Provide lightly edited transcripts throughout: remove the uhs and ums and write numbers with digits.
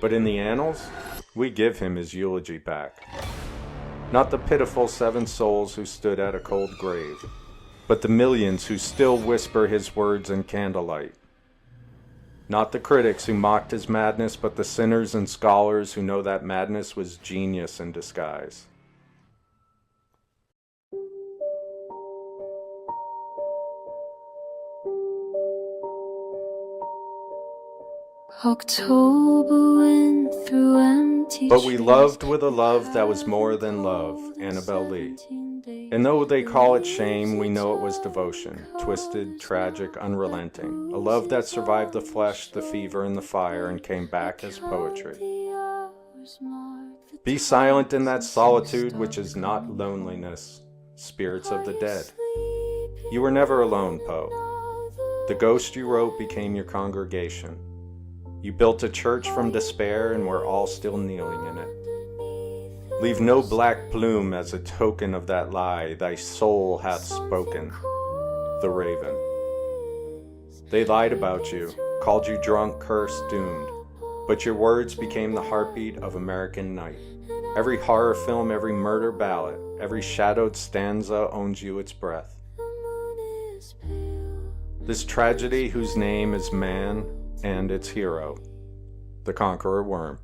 But in the Annals, we give him his eulogy back. Not the pitiful 7 souls who stood at a cold grave, but the millions who still whisper his words in candlelight. Not the critics who mocked his madness, but the sinners and scholars who know that madness was genius in disguise. October went through empty But we loved with a love that was more than love, Annabel Lee. And though they call it shame, we know it was devotion, twisted, tragic, unrelenting. A love that survived the flesh, the fever, and the fire, and came back as poetry. Be silent in that solitude which is not loneliness, spirits of the dead. You were never alone, Poe. The ghost you wrote became your congregation. You built a church from despair, and we're all still kneeling in it. Leave no black plume as a token of that lie, thy soul hath spoken, the raven. They lied about you, called you drunk, cursed, doomed, but your words became the heartbeat of American night. Every horror film, every murder ballad, every shadowed stanza owns you its breath. This tragedy whose name is man, and its hero, the conqueror worm.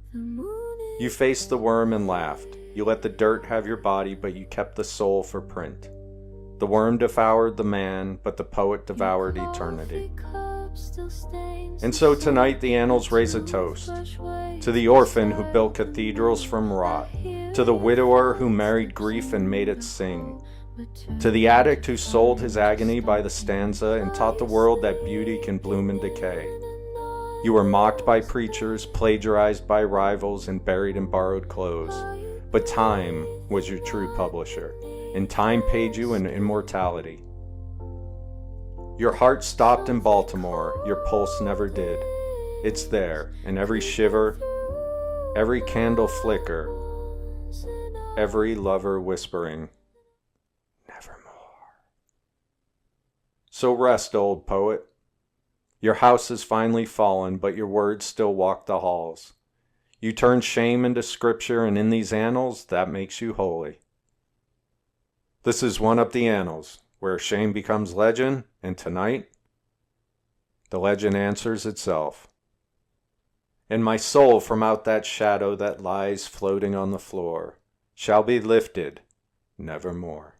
You faced the worm and laughed. You let the dirt have your body, but you kept the soul for print. The worm devoured the man, but the poet devoured eternity. And so tonight the Annals raise a toast to the orphan who built cathedrals from rot, to the widower who married grief and made it sing, to the addict who sold his agony by the stanza and taught the world that beauty can bloom in decay. You were mocked by preachers, plagiarized by rivals, and buried in borrowed clothes. But time was your true publisher, and time paid you in immortality. Your heart stopped in Baltimore, your pulse never did. It's there, in every shiver, every candle flicker, every lover whispering, nevermore. So rest, old poet. Your house has finally fallen, but your words still walk the halls. You turn shame into scripture, and in these annals, that makes you holy. This is One Up the Annals, where shame becomes legend, and tonight, the legend answers itself. And my soul from out that shadow that lies floating on the floor shall be lifted nevermore.